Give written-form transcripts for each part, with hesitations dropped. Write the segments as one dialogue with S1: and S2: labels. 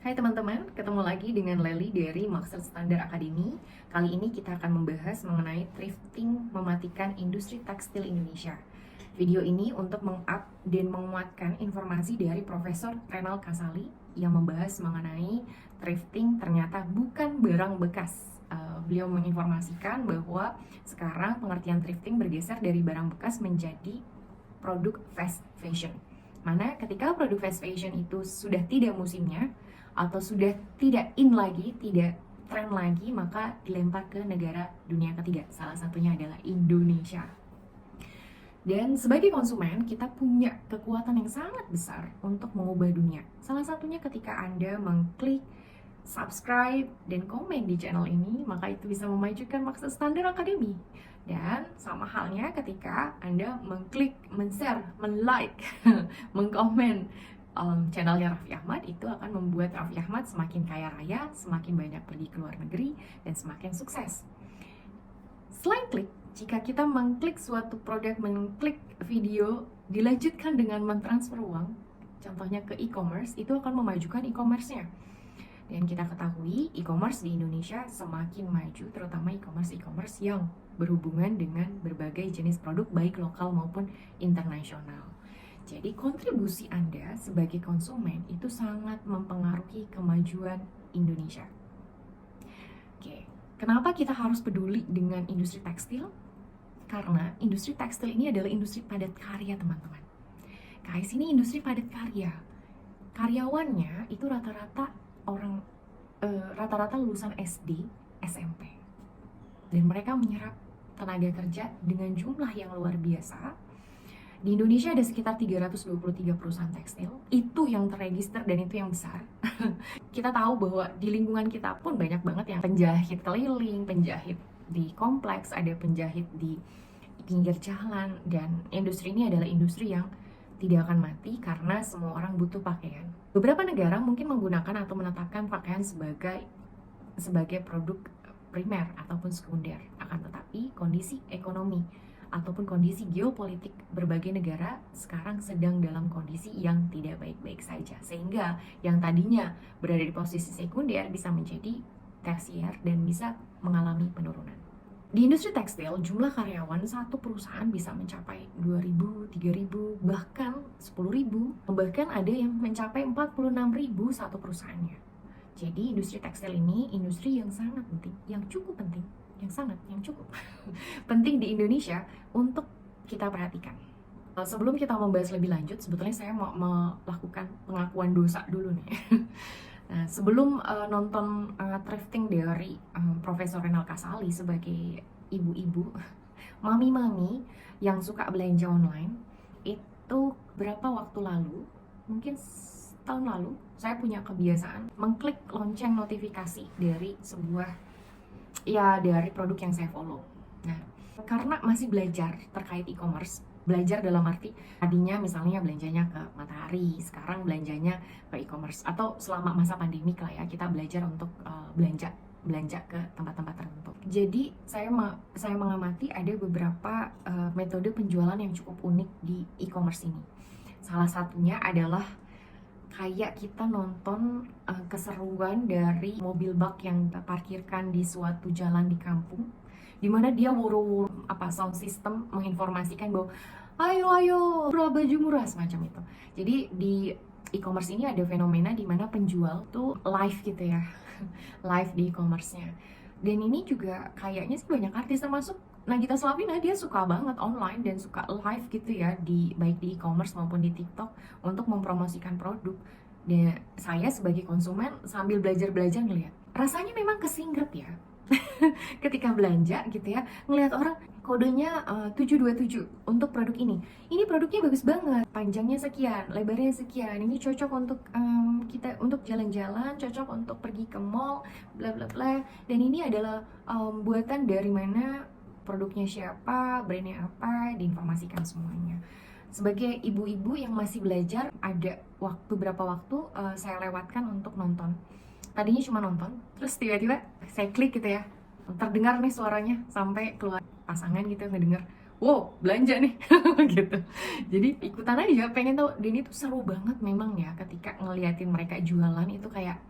S1: Hai teman-teman, ketemu lagi dengan Leli dari Master Standar Academy. Kali ini kita akan membahas mengenai thrifting mematikan industri tekstil Indonesia. Video ini untuk meng-up dan menguatkan informasi dari Profesor Renal Kasali yang membahas mengenai thrifting ternyata bukan barang bekas. Beliau menginformasikan bahwa sekarang pengertian thrifting bergeser dari barang bekas menjadi produk fast fashion. Mana ketika produk fast fashion itu sudah tidak musimnya atau sudah tidak in lagi, tidak tren lagi, maka dilempar ke negara dunia ketiga. Salah satunya adalah Indonesia. Dan sebagai konsumen, kita punya kekuatan yang sangat besar untuk mengubah dunia. Salah satunya ketika Anda mengklik subscribe dan komen di channel ini, maka itu bisa memajukan Master Standar Academy. Dan sama halnya ketika Anda mengklik, men-share, men-like, mengkomen channelnya Raffi Ahmad, itu akan membuat Raffi Ahmad semakin kaya raya, semakin banyak pergi ke luar negeri, dan semakin sukses. Selain klik, jika kita mengklik suatu produk, mengklik video, dilanjutkan dengan mentransfer uang, contohnya ke e-commerce, itu akan memajukan e-commerce-nya. Dan kita ketahui e-commerce di Indonesia semakin maju, terutama e-commerce yang berhubungan dengan berbagai jenis produk baik lokal maupun internasional. Jadi kontribusi Anda sebagai konsumen itu sangat mempengaruhi kemajuan Indonesia. Oke, kenapa kita harus peduli dengan industri tekstil? Karena industri tekstil ini adalah industri padat karya, teman-teman. KAIS ini industri padat karya. Karyawannya itu rata-rata lulusan SD, SMP. Dan mereka menyerap tenaga kerja dengan jumlah yang luar biasa. Di Indonesia ada sekitar 323 perusahaan tekstil. Itu yang terregister dan itu yang besar. Kita tahu bahwa di lingkungan kita pun banyak banget yang penjahit keliling, penjahit di kompleks, ada penjahit di pinggir jalan. Dan industri ini adalah industri yang tidak akan mati karena semua orang butuh pakaian. Beberapa negara mungkin menggunakan atau menetapkan pakaian sebagai produk primer ataupun sekunder. Akan tetapi kondisi ekonomi ataupun kondisi geopolitik berbagai negara sekarang sedang dalam kondisi yang tidak baik-baik saja. Sehingga yang tadinya berada di posisi sekunder bisa menjadi tersier dan bisa mengalami penurunan. Di industri tekstil, jumlah karyawan satu perusahaan bisa mencapai 2.000, 3.000, bahkan 10.000. Bahkan ada yang mencapai 46.000 satu perusahaannya. Jadi industri tekstil ini industri yang sangat penting, yang cukup penting, yang cukup penting di Indonesia untuk kita perhatikan. Sebelum kita membahas lebih lanjut, sebetulnya saya mau melakukan pengakuan dosa dulu nih. Nah, sebelum nonton thrifting dari Profesor Renal Kasali sebagai ibu-ibu, mami-mami yang suka belanja online, itu berapa waktu lalu, mungkin tahun lalu, saya punya kebiasaan mengklik lonceng notifikasi dari dari produk yang saya follow. Nah, karena masih belajar terkait e-commerce, belajar dalam arti tadinya misalnya belanjanya ke Matahari, sekarang belanjanya ke e-commerce, atau selama masa pandemi lah ya, kita belajar untuk belanja ke tempat-tempat tertentu. Jadi saya mengamati ada beberapa metode penjualan yang cukup unik di e-commerce ini. Salah satunya adalah kayak kita nonton keseruan dari mobil bak yang terparkirkan di suatu jalan di kampung, dimana dia wuru-wuru sound system menginformasikan bahwa ayo murah, baju murah, semacam itu. Jadi di e-commerce ini ada fenomena dimana penjual tuh live gitu ya, live di e-commerce-nya. Dan ini juga kayaknya sih banyak artis termasuk Nagita Slavina, dia suka banget online dan suka live gitu ya, baik di e-commerce maupun di TikTok untuk mempromosikan produk. Dan saya sebagai konsumen sambil belajar ngeliat, rasanya memang kesingret ya. Ketika belanja gitu ya, ngelihat orang kodenya 727 untuk produk ini. Ini produknya bagus banget, panjangnya sekian, lebarnya sekian. Ini cocok untuk kita untuk jalan-jalan, cocok untuk pergi ke mall, bla bla bla. Dan ini adalah buatan dari mana, produknya siapa, brandnya apa, diinformasikan semuanya. Sebagai ibu-ibu yang masih belajar, ada berapa waktu saya lewatkan untuk nonton. Tadinya cuma nonton, terus tiba-tiba saya klik gitu ya, terdengar nih suaranya sampai keluar pasangan gitu ngedenger, wow belanja nih gitu. Jadi ikutan aja pengen tahu, dan itu seru banget memang ya ketika ngeliatin mereka jualan, itu kayak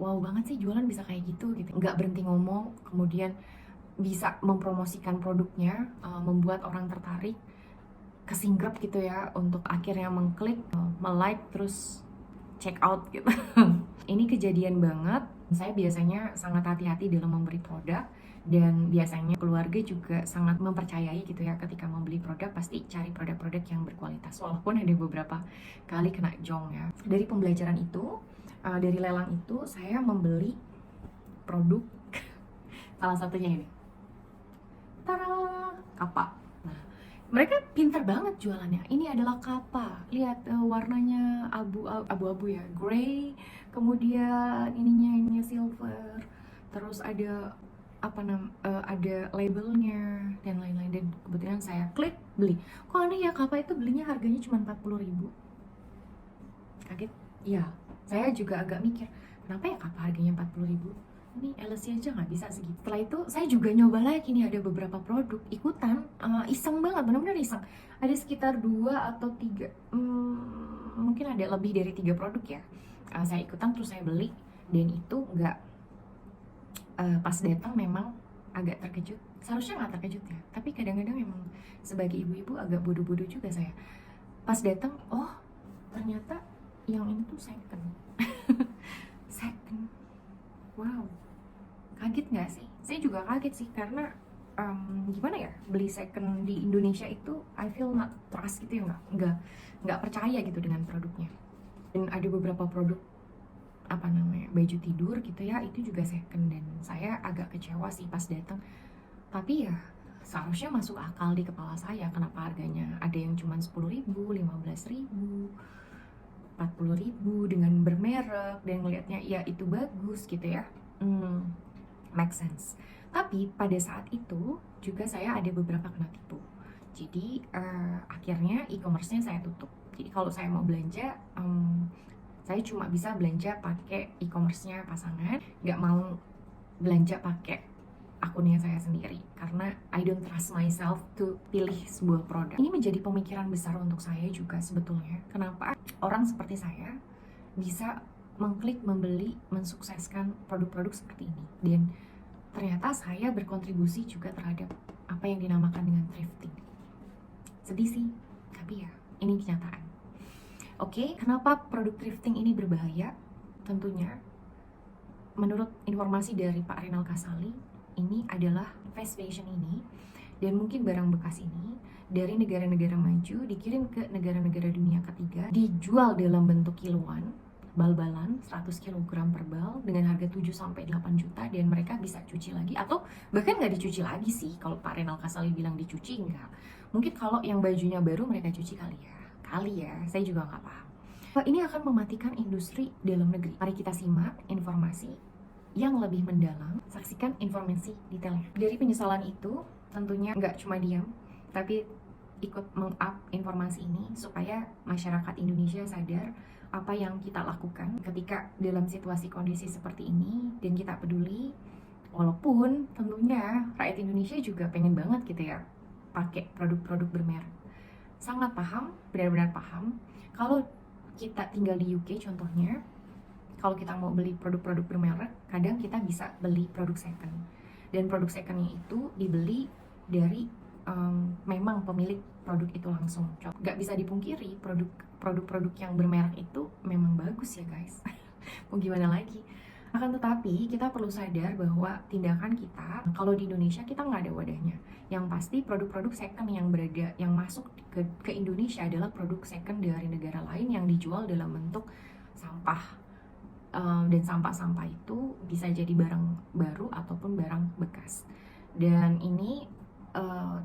S1: wow banget sih jualan bisa kayak gitu gitu, nggak berhenti ngomong, kemudian bisa mempromosikan produknya, membuat orang tertarik, kesinggap gitu ya untuk akhirnya mengklik, like terus check out gitu. Ini kejadian banget. Saya biasanya sangat hati-hati dalam memberi produk, dan biasanya keluarga juga sangat mempercayai gitu ya, ketika membeli produk pasti cari produk-produk yang berkualitas, walaupun ada beberapa kali kena jong ya. Dari pembelajaran itu, dari lelang itu saya membeli produk salah satunya ini, tara, kapa. Nah, mereka pinter banget jualannya. Ini adalah kapa. Lihat warnanya abu-abu ya, grey. Kemudian ininya silver. Terus ada ada labelnya dan lain-lain. Dan kebetulan saya klik beli. Kok aneh ya, kapa itu belinya harganya cuma 40.000. Kaget. Iya, saya juga agak mikir, kenapa ya kapa harganya 40.000? Ini LSI aja nggak bisa segitu. Setelah itu saya juga nyoba lagi nih, ada beberapa produk ikutan, iseng banget, benar-benar iseng. Ada sekitar 2 atau 3, mungkin ada lebih dari 3 produk ya. Saya ikutan terus saya beli, dan itu nggak, pas datang memang agak terkejut. Seharusnya nggak terkejut ya, tapi kadang-kadang memang sebagai ibu-ibu agak bodoh-bodoh juga saya. Pas datang, oh ternyata yang ini tuh second. Second, wow, kaget nggak sih? Saya juga kaget sih, karena gimana ya, beli second di Indonesia itu I feel not trust gitu ya, nggak percaya gitu dengan produknya. Dan ada beberapa produk baju tidur gitu ya, itu juga second, dan saya agak kecewa sih pas datang. Tapi ya seharusnya masuk akal di kepala saya, kenapa harganya ada yang cuma 10.000, 15.000, 40.000 dengan bermerek, dan ngelihatnya ya itu bagus gitu ya, make sense. Tapi pada saat itu juga saya ada beberapa kena tipu. Jadi akhirnya e-commerce-nya saya tutup. Jadi kalau saya mau belanja, saya cuma bisa belanja pakai e-commerce-nya pasangan, nggak mau belanja pakai akunnya saya sendiri, karena I don't trust myself to pilih sebuah produk. Ini menjadi pemikiran besar untuk saya juga sebetulnya. Kenapa orang seperti saya bisa mengklik, membeli, mensukseskan produk-produk seperti ini, dan ternyata saya berkontribusi juga terhadap apa yang dinamakan dengan thrifting. Sedih sih, tapi ya ini kenyataan. Oke, kenapa produk thrifting ini berbahaya? Tentunya menurut informasi dari Pak Renal Kasali, ini adalah fast fashion ini dan mungkin barang bekas ini dari negara-negara maju dikirim ke negara-negara dunia ketiga, dijual dalam bentuk kiloan, bal-balan 100 kg per bal dengan harga 7-8 juta, dan mereka bisa cuci lagi, atau bahkan nggak dicuci lagi sih. Kalau Pak Renal Kasali bilang dicuci, enggak. Mungkin kalau yang bajunya baru mereka cuci kali ya, saya juga nggak paham. Ini akan mematikan industri dalam negeri. Mari kita simak informasi yang lebih mendalam, saksikan informasi detailnya. Dari penyesalan itu, tentunya nggak cuma diam, tapi ikut meng-up informasi ini supaya masyarakat Indonesia sadar apa yang kita lakukan ketika dalam situasi kondisi seperti ini, dan kita peduli. Walaupun tentunya rakyat Indonesia juga pengen banget gitu ya pakai produk-produk bermerek. Sangat paham, benar-benar paham. Kalau kita tinggal di UK contohnya, kalau kita mau beli produk-produk bermerek, kadang kita bisa beli produk second, dan produk secondnya itu dibeli dari memang pemilik produk itu langsung. Gak bisa dipungkiri, produk-produk yang bermerek itu memang bagus ya guys. Mau gimana lagi? Akan tetapi kita perlu sadar bahwa tindakan kita, kalau di Indonesia kita nggak ada wadahnya. Yang pasti produk-produk second yang masuk ke Indonesia adalah produk second dari negara lain yang dijual dalam bentuk sampah. Dan sampah-sampah itu bisa jadi barang baru ataupun barang bekas, dan ini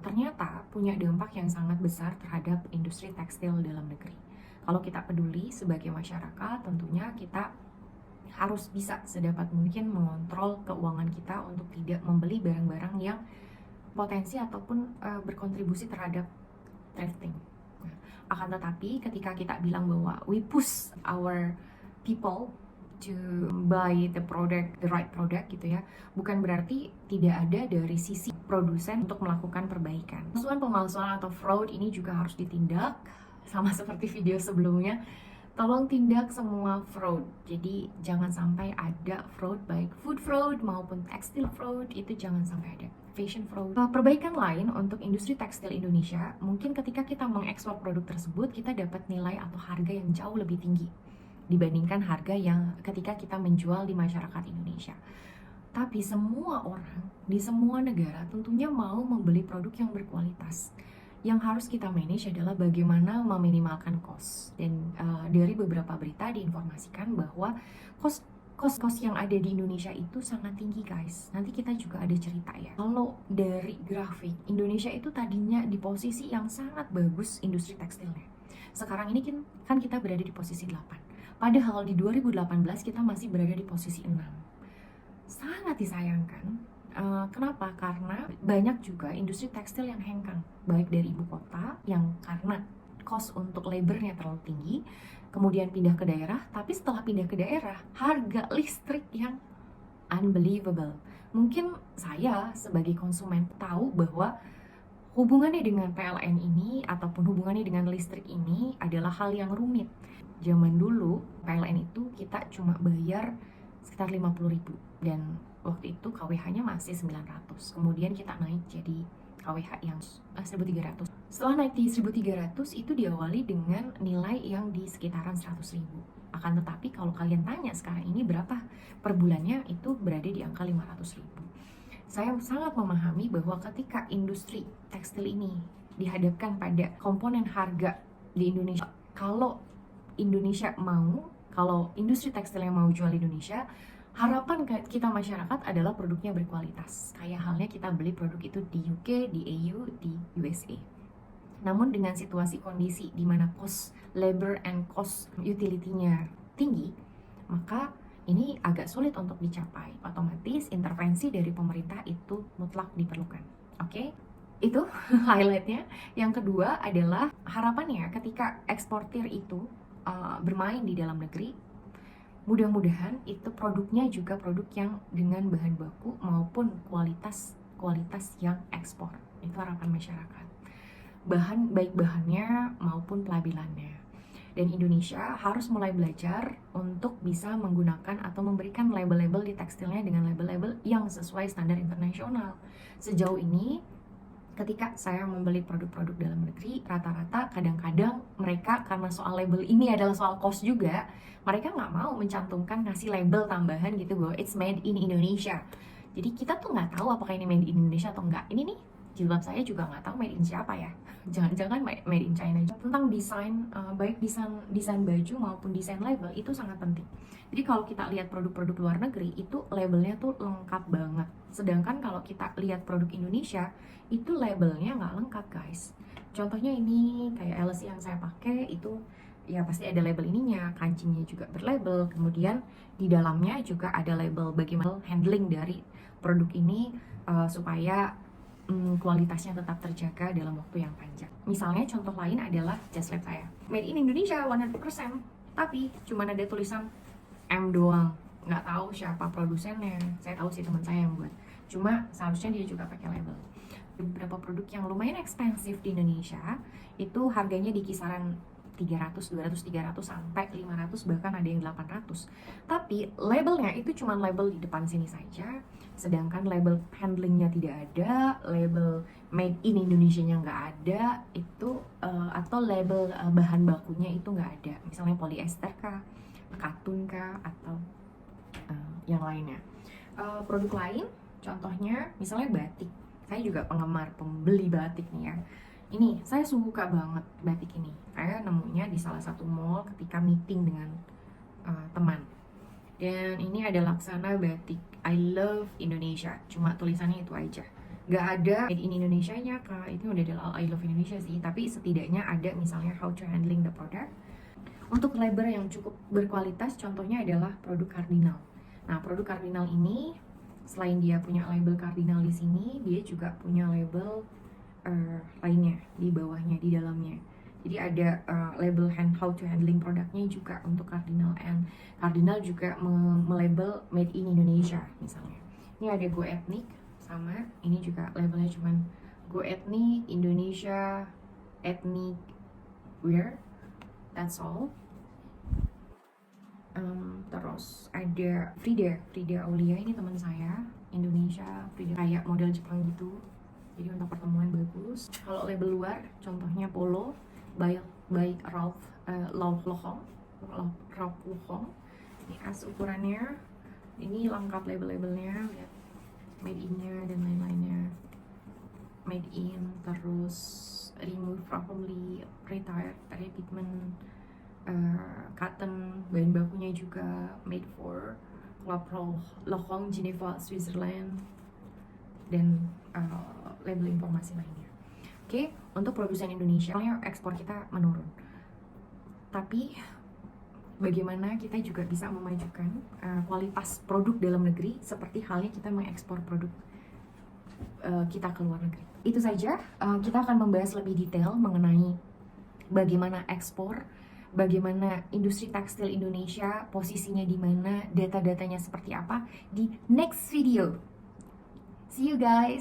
S1: ternyata punya dampak yang sangat besar terhadap industri tekstil dalam negeri. Kalau kita peduli sebagai masyarakat, tentunya kita harus bisa sedapat mungkin mengontrol keuangan kita untuk tidak membeli barang-barang yang potensi ataupun berkontribusi terhadap thrifting. Akan tetapi ketika kita bilang bahwa we push our people to buy the right product gitu ya, bukan berarti tidak ada dari sisi produsen untuk melakukan perbaikan. Pemalsuan atau fraud ini juga harus ditindak, sama seperti video sebelumnya. tolong tindak semua fraud. Jadi jangan sampai ada fraud, baik food fraud maupun textile fraud, itu jangan sampai ada. Fashion fraud. Perbaikan lain untuk industri tekstil Indonesia, mungkin ketika kita mengekspor produk tersebut, kita dapat nilai atau harga yang jauh lebih tinggi dibandingkan harga yang ketika kita menjual di masyarakat Indonesia. Tapi semua orang di semua negara tentunya mau membeli produk yang berkualitas. Yang harus kita manage adalah bagaimana meminimalkan cost. Dan dari beberapa berita diinformasikan bahwa cost yang ada di Indonesia itu sangat tinggi, guys. Nanti kita juga ada cerita ya. Kalau dari grafik, Indonesia itu tadinya di posisi yang sangat bagus industri tekstilnya. Sekarang ini kan kita berada di posisi 8. Padahal di 2018 kita masih berada di posisi 6. Sangat disayangkan. Kenapa? Karena banyak juga industri tekstil yang hengkang, baik dari ibu kota yang karena cost untuk labornya terlalu tinggi, kemudian pindah ke daerah, tapi setelah pindah ke daerah, harga listrik yang unbelievable. Mungkin saya sebagai konsumen tahu bahwa hubungannya dengan PLN ini ataupun hubungannya dengan listrik ini adalah hal yang rumit. Zaman dulu PLN itu kita cuma bayar sekitar 50.000 dan waktu itu KWH-nya masih 900. Kemudian kita naik jadi KWH yang 1.300. Setelah naik di 1.300 itu diawali dengan nilai yang di sekitaran 100.000. Akan tetapi kalau kalian tanya sekarang ini berapa per bulannya, itu berada di angka 500.000. Saya sangat memahami bahwa ketika industri tekstil ini dihadapkan pada komponen harga di Indonesia, kalau industri tekstil yang mau jual di Indonesia, harapan kita masyarakat adalah produknya berkualitas. Kayak halnya kita beli produk itu di UK, di EU, di USA. Namun dengan situasi kondisi di mana cost labor and cost utility-nya tinggi, maka ini agak sulit untuk dicapai. Otomatis intervensi dari pemerintah itu mutlak diperlukan. Oke? Itu highlightnya. Yang kedua adalah harapannya ketika eksportir itu bermain di dalam negeri, mudah-mudahan itu produknya juga produk yang dengan bahan baku maupun kualitas yang ekspor. Itu harapan masyarakat. Baik bahannya maupun pelabelannya. Dan Indonesia harus mulai belajar untuk bisa menggunakan atau memberikan label-label di tekstilnya dengan label-label yang sesuai standar internasional. Sejauh ini ketika saya membeli produk-produk dalam negeri, rata-rata kadang-kadang mereka karena soal label ini adalah soal cost juga, mereka nggak mau mencantumkan ngasih label tambahan gitu bahwa it's made in Indonesia. Jadi kita tuh nggak tahu apakah ini made in Indonesia atau enggak. Ini nih jilbab saya juga nggak tahu made in siapa ya. Jangan-jangan made in China. Tentang desain, baik desain baju maupun desain label itu sangat penting. Jadi kalau kita lihat produk-produk luar negeri itu labelnya tuh lengkap banget. Sedangkan kalau kita lihat produk Indonesia itu labelnya nggak lengkap, guys. Contohnya ini kayak LC yang saya pakai itu ya pasti ada label ininya, kancingnya juga berlabel, kemudian di dalamnya juga ada label bagaimana handling dari produk ini supaya kualitasnya tetap terjaga dalam waktu yang panjang. Misalnya contoh lain adalah jas lab saya, made in Indonesia 100%, tapi cuma ada tulisan M doang, nggak tahu siapa produsennya. Saya tahu sih teman saya yang buat, cuma seharusnya dia juga pakai label. Beberapa produk yang lumayan ekspensif di Indonesia itu harganya di kisaran 300, 200, 300 sampai 500, bahkan ada yang 800. Tapi labelnya itu cuma label di depan sini saja, sedangkan label handlingnya tidak ada, label made in Indonesia-nya nggak ada, itu atau label bahan bakunya itu nggak ada. Misalnya polyester kah, katun kah, atau yang lainnya. Produk lain, contohnya misalnya batik. Saya juga penggemar pembeli batik nih ya. Ini saya suka banget batik ini. Saya nemunya di salah satu mall ketika meeting dengan teman. Dan ini ada laksana batik I love Indonesia. Cuma tulisannya itu aja. Gak ada made in Indonesia-nya kak. Itu udah adalah I love Indonesia sih. Tapi setidaknya ada misalnya how to handling the product. Untuk label yang cukup berkualitas, contohnya adalah produk Cardinal. Nah, produk Cardinal ini selain dia punya label Cardinal di sini, dia juga punya label lainnya di bawahnya, di dalamnya. Jadi ada label how to handling produknya juga untuk Cardinal, and Cardinal juga melabel made in Indonesia misalnya. Ini ada Go Ethnic, sama ini juga labelnya cuman Go Ethnic Indonesia Ethnic Wear, that's all. Terus ada Frida Aulia, ini teman saya Indonesia. Frida kayak model Jepang gitu, jadi untuk pertemuan bagus. Kalau label luar contohnya Polo by Ralph Lauchon. Ini as ukurannya, ini lengkap label-labelnya, lihat made in-nya dan lain-lainnya. Made in, terus remove probably, retired, repigment, cotton, bahan bakunya juga made for Club Lauchon, Geneva, Switzerland, dan label informasi lainnya. Oke, untuk produsen Indonesia, ekspor kita menurun. Tapi bagaimana kita juga bisa memajukan kualitas produk dalam negeri, seperti halnya kita mengekspor produk kita ke luar negeri. Itu saja, kita akan membahas lebih detail mengenai bagaimana ekspor, bagaimana industri tekstil Indonesia, posisinya di mana, data-datanya seperti apa di next video. See you guys!